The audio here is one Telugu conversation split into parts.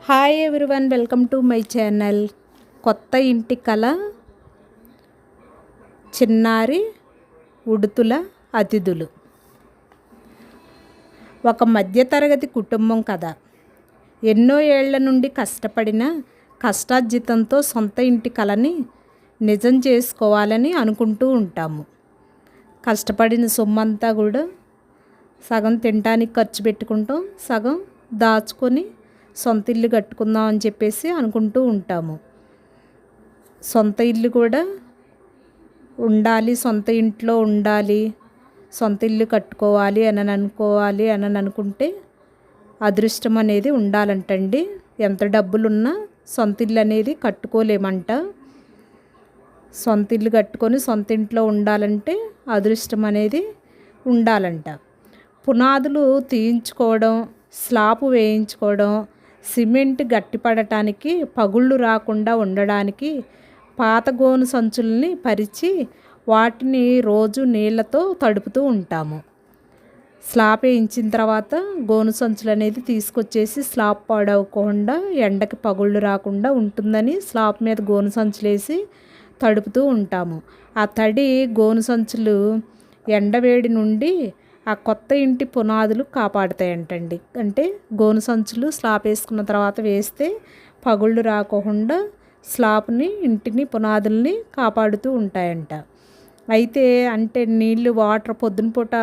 Hi everyone, welcome to my channel. కొత్త ఇంటి కళ, చిన్నారి ఉడుతుల అతిథులు. ఒక మధ్యతరగతి కుటుంబం కథ. ఎన్నో ఏళ్ల నుండి కష్టపడిన కష్టార్జితంతో సొంత ఇంటి కళని నిజం చేసుకోవాలని అనుకుంటూ ఉంటాము. కష్టపడిన సొమ్మంతా కూడా సగం తినడానికి ఖర్చు పెట్టుకుంటాం, సగం దాచుకొని సొంత ఇల్లు కట్టుకుందాం అని చెప్పేసి అనుకుంటూ ఉంటాము. సొంత ఇల్లు కూడా ఉండాలి, సొంత ఇంట్లో ఉండాలి, సొంత ఇల్లు కట్టుకోవాలి అని అనుకుంటే అదృష్టం అనేది ఉండాలంటండి. ఎంత డబ్బులున్నా సొంత ఇల్లు అనేది కట్టుకోలేమంట. సొంత ఇల్లు కట్టుకొని సొంత ఇంట్లో ఉండాలంటే అదృష్టం అనేది ఉండాలంట. పునాదులు తీయించుకోవడం, స్లాబ్ వేయించుకోవడం, సిమెంట్ గట్టిపడటానికి, పగుళ్ళు రాకుండా ఉండడానికి పాత గోను సంచుల్ని పరిచి వాటిని రోజు నీళ్ళతో తడుపుతూ ఉంటాము. స్లాబ్ వేయించిన తర్వాత గోను సంచులు అనేది తీసుకొచ్చేసి స్లాబ్ పాడవకుండా, ఎండకి పగుళ్ళు రాకుండా ఉంటుందని స్లాబ్ మీద గోను సంచులేసి తడుపుతూ ఉంటాము. ఆ తడి గోను సంచులు ఎండవేడి నుండి ఆ కొత్త ఇంటి పునాదులు కాపాడుతాయంటండి. అంటే గోను సంచులు స్లాబ్ వేసుకున్న తర్వాత వేస్తే పగుళ్ళు రాకుండా స్లాబ్ని, ఇంటిని, పునాదుల్ని కాపాడుతూ ఉంటాయంట. అయితే నీళ్ళు, వాటర్ పొద్దున పూట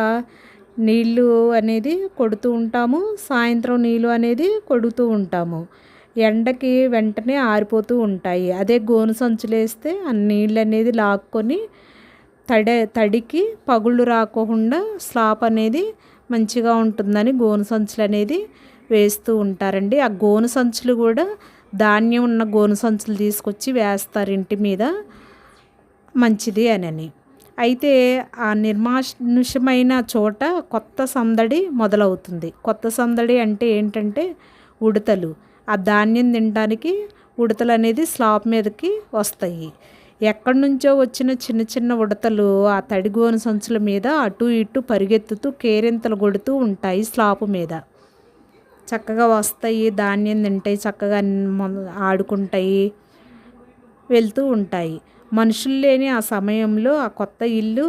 నీళ్ళు అనేది కొడుతూ ఉంటాము, సాయంత్రం నీళ్ళు అనేది కొడుతూ ఉంటాము. ఎండకి వెంటనే ఆరిపోతూ ఉంటాయి. అదే గోను సంచులు వేస్తే ఆ నీళ్ళు అనేది లాక్కొని తడికి పగుళ్ళు రాకుండా స్లాబ్ అనేది మంచిగా ఉంటుందని గోను సంచులు అనేది వేస్తూ ఉంటారండి. ఆ గోను సంచులు కూడా ధాన్యం ఉన్న గోను సంచులు తీసుకొచ్చి వేస్తారు ఇంటి మీద, మంచిది అని. అయితే ఆ నిర్మానుష్యమైన చోట కొత్త సందడి మొదలవుతుంది. కొత్త సందడి అంటే ఏంటంటే ఉడతలు. ఆ ధాన్యం తినడానికి ఉడతలు అనేది స్లాబ్ మీదకి వస్తాయి. ఎక్కడి నుంచో వచ్చిన చిన్న చిన్న ఉడతలు ఆ తడి గోను సంచుల మీద అటు ఇటు పరిగెత్తుతూ కేరింతలు కొడుతూ ఉంటాయి. స్లాబ్ మీద చక్కగా వస్తాయి, ధాన్యం తింటాయి, చక్కగా ఆడుకుంటాయి, వెళ్తూ ఉంటాయి. మనుషులు లేని ఆ సమయంలో ఆ కొత్త ఇల్లు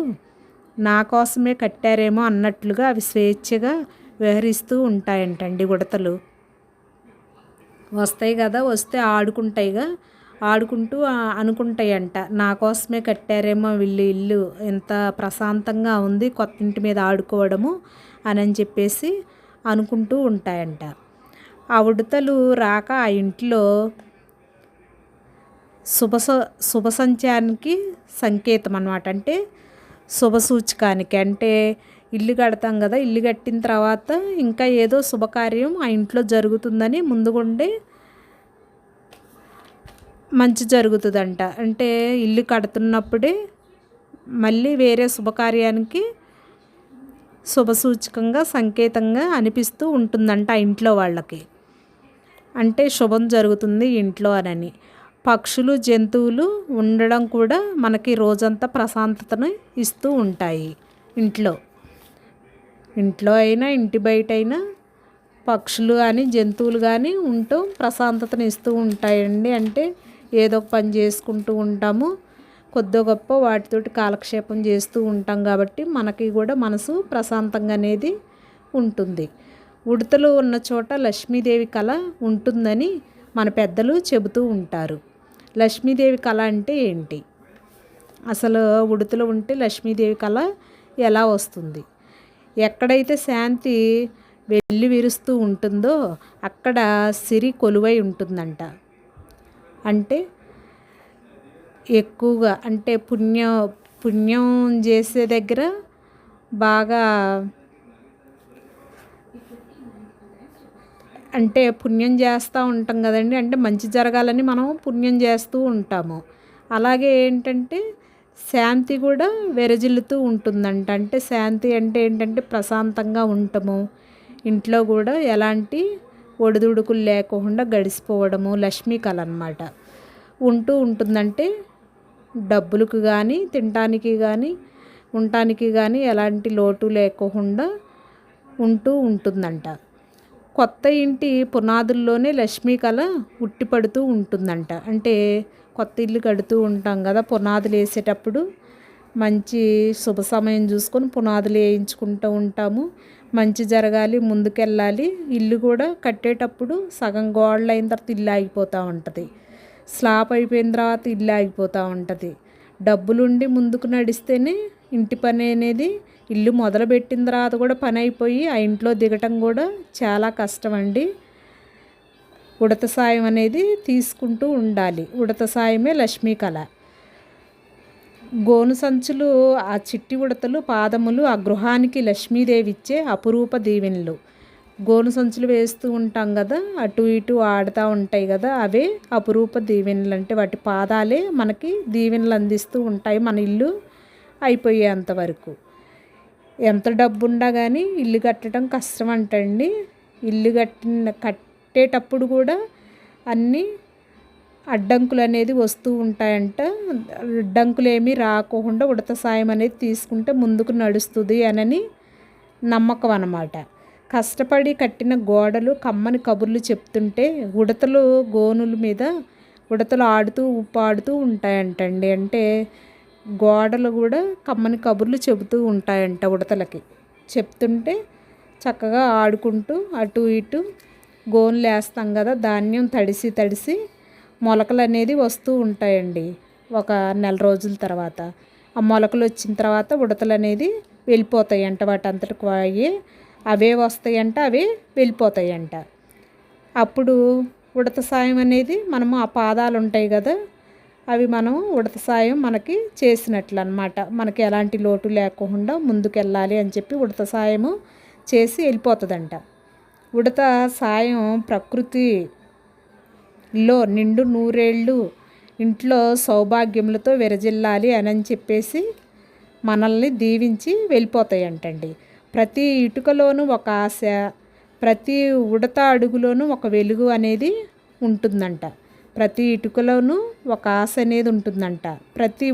నా కోసమే కట్టారేమో అన్నట్లుగా అవి స్వేచ్ఛగా విహరిస్తూ ఉడతలు. వస్తాయి కదా, వస్తే ఆడుకుంటూ అనుకుంటాయంట, నా కోసమే కట్టారేమో వీళ్ళు ఇల్లు, ఎంత ప్రశాంతంగా ఉంది కొత్త ఇంటి మీద ఆడుకోవడము అని చెప్పేసి అనుకుంటూ ఉంటాయంట. ఆ ఉడతలు రాక ఆ ఇంట్లో శుభసంచానికి సంకేతం అన్నమాట. అంటే శుభసూచకానికి. అంటే ఇల్లు కడతాం కదా, ఇల్లు కట్టిన తర్వాత ఇంకా ఏదో శుభకార్యం ఆ ఇంట్లో జరుగుతుందని ముందుగుండే మంచి జరుగుతుందంట. అంటే ఇల్లు కడుతున్నప్పుడే మళ్ళీ వేరే శుభకార్యానికి శుభసూచకంగా, సంకేతంగా అనిపిస్తూ ఉంటుందంట ఆ ఇంట్లో వాళ్ళకి. అంటే శుభం జరుగుతుంది ఇంట్లో అని. పక్షులు, జంతువులు ఉండడం కూడా మనకి రోజంతా ప్రశాంతతను ఇస్తూ ఉంటాయి. ఇంట్లో అయినా ఇంటి బయట అయినా పక్షులు కానీ జంతువులు కానీ ఉంటూ ప్రశాంతతను ఇస్తూ ఉంటాయండి. అంటే ఏదో ఒక పని చేసుకుంటూ ఉంటాము, కొద్దో గొప్ప వాటితోటి కాలక్షేపం చేస్తూ ఉంటాం కాబట్టి మనకి కూడా మనసు ప్రశాంతంగా అనేది ఉంటుంది. ఉడతలు ఉన్న చోట లక్ష్మీదేవి కళ ఉంటుందని మన పెద్దలు చెబుతూ ఉంటారు. లక్ష్మీదేవి కళ అంటే ఏంటి, అసలు ఉడతలు ఉంటే లక్ష్మీదేవి కళ ఎలా వస్తుంది? ఎక్కడైతే శాంతి వెళ్ళి విరుస్తూ ఉంటుందో అక్కడ సిరి కొలువై ఉంటుందంట. అంటే ఎక్కువగా అంటే పుణ్యం చేసే దగ్గర బాగా, అంటే పుణ్యం చేస్తూ ఉంటాం కదండి. అంటే మంచి జరగాలని మనం పుణ్యం చేస్తూ ఉంటాము. అలాగే ఏంటంటే శాంతి కూడా వెరజిల్లుతూ ఉంటుందంట. అంటే శాంతి అంటే ఏంటంటే ప్రశాంతంగా ఉండటము, ఇంట్లో కూడా ఎలాంటి ఒడిదుడుకులు లేకుండా గడిచిపోవడము లక్ష్మీ కళ అన్నమాట. ఉంటూ ఉంటుందంటే డబ్బులకు కానీ, తినటానికి కానీ, ఉండటానికి కానీ ఎలాంటి లోటు లేకుండా ఉంటూ ఉంటుందంట. కొత్త ఇంటి పునాదుల్లోనే లక్ష్మీ కళ ఉట్టిపడుతూ ఉంటుందంట. అంటే కొత్త ఇల్లు కడుతూ ఉంటాం కదా, పునాదులు వేసేటప్పుడు మంచి శుభ సమయం చూసుకొని పునాదులు వేయించుకుంటూ ఉంటాము. మంచి జరగాలి, ముందుకెళ్ళాలి. ఇల్లు కూడా కట్టేటప్పుడు సగం గోడలు అయిన తర్వాత ఇల్లు ఆగిపోతూ ఉంటుంది, స్లాబ్ అయిపోయిన తర్వాత ఇల్లు ఆగిపోతూ ఉంటుంది. డబ్బులుండి ముందుకు నడిస్తేనే ఇంటి పని అనేది, ఇల్లు మొదలుపెట్టిన తర్వాత కూడా పని అయిపోయి ఆ ఇంట్లో దిగటం కూడా చాలా కష్టం అండి. ఉడత సాయం అనేది తీసుకుంటూ ఉండాలి. ఉడత సాయమే లక్ష్మీ కళ. గోను సంచులు, ఆ చిట్టి ఉడతలు పాదములు ఆ గృహానికి లక్ష్మీదేవి ఇచ్చే అపురూప దీవెనలు. గోను సంచులు వేస్తూ ఉంటాం కదా, అటు ఇటు ఆడుతూ ఉంటాయి కదా, అవే అపురూప దీవెనలు. అంటే వాటి పాదాలే మనకి దీవెనలు అందిస్తూ ఉంటాయి మన ఇల్లు అయిపోయేంత వరకు. ఎంత డబ్బు ఉన్నా కానీ ఇల్లు కట్టడం కష్టం అంటండి. ఇల్లు కట్టేటప్పుడు కూడా అన్నీ అడ్డంకులు అనేది వస్తూ ఉంటాయంట. అడ్డంకులు ఏమీ రాకుండా ఉడత సాయం అనేది తీసుకుంటే ముందుకు నడుస్తుంది అని నమ్మకం అన్నమాట. కష్టపడి కట్టిన గోడలు కమ్మని కబుర్లు చెప్తుంటే ఉడతలు గోనుల మీద ఉడతలు ఆడుతూ ఉప్పాడుతూ ఉంటాయంటండి. అంటే గోడలు కూడా కమ్మని కబుర్లు చెబుతూ ఉంటాయంట ఉడతలకి. చెప్తుంటే చక్కగా ఆడుకుంటూ అటు ఇటు గోన్లు వేస్తాం కదా, ధాన్యం తడిసి తడిసి మొలకలు అనేది వస్తూ ఉంటాయండి. ఒక నెల రోజుల తర్వాత ఆ మొలకలు వచ్చిన తర్వాత ఉడతలు అనేది వెళ్ళిపోతాయంట. వాటంతటికి అవే వస్తాయంట, అవే వెళ్ళిపోతాయంట. అప్పుడు ఉడత సాయం అనేది మనము ఆ పాదాలు ఉంటాయి కదా, అవి మనం ఉడత సాయం మనకి చేసినట్లు అన్నమాట. మనకి ఎలాంటి లోటు లేకుండా ముందుకెళ్ళాలి అని చెప్పి ఉడత సాయము చేసి వెళ్ళిపోతుందంట. ఉడత సాయం ప్రకృతిలో నిండు నూరేళ్ళు ఇంట్లో సౌభాగ్యములతో విరజిల్లాలి అని చెప్పేసి మనల్ని దీవించి వెళ్ళిపోతాయంటండి. ప్రతి ఇటుకలోనూ ఒక ఆశ, ప్రతి ఉడత అడుగులోనూ ఒక వెలుగు అనేది ఉంటుందంట. ప్రతి ఇటుకలోనూ ఒక ఆశ అనేది ఉంటుందంట. ప్రతి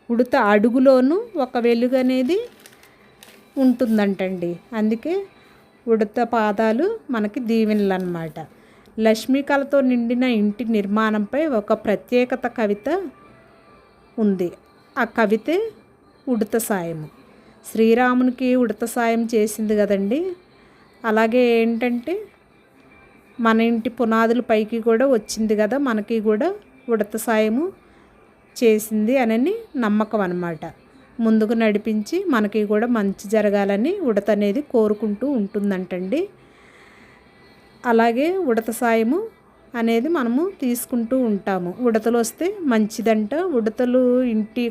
ఉడత అడుగులోనూ ఒక వెలుగు అనేది ఉంటుందంటండి. అందుకే ఉడత పాదాలు మనకి దీవెనలు అన్నమాట. లక్ష్మీ కళతో నిండిన ఇంటి నిర్మాణంపై ఒక ప్రత్యేకత కవిత ఉంది. ఆ కవితే ఉడత సాయము. శ్రీరామునికి ఉడత సాయం చేసింది కదండి. అలాగే ఏంటంటే మన ఇంటి పునాదుల పైకి కూడా వచ్చింది కదా, మనకి కూడా ఉడత సాయము చేసింది అని నమ్మకం అన్నమాట. ముందుకు నడిపించి మనకి కూడా మంచి జరగాలని ఉడత అనేది కోరుకుంటూ ఉంటుందంటండి. అలాగే ఉడత సాయము అనేది మనము తీసుకుంటూ ఉంటాము. ఉడతలు వస్తే మంచిదంట. ఉడతలు ఇంటి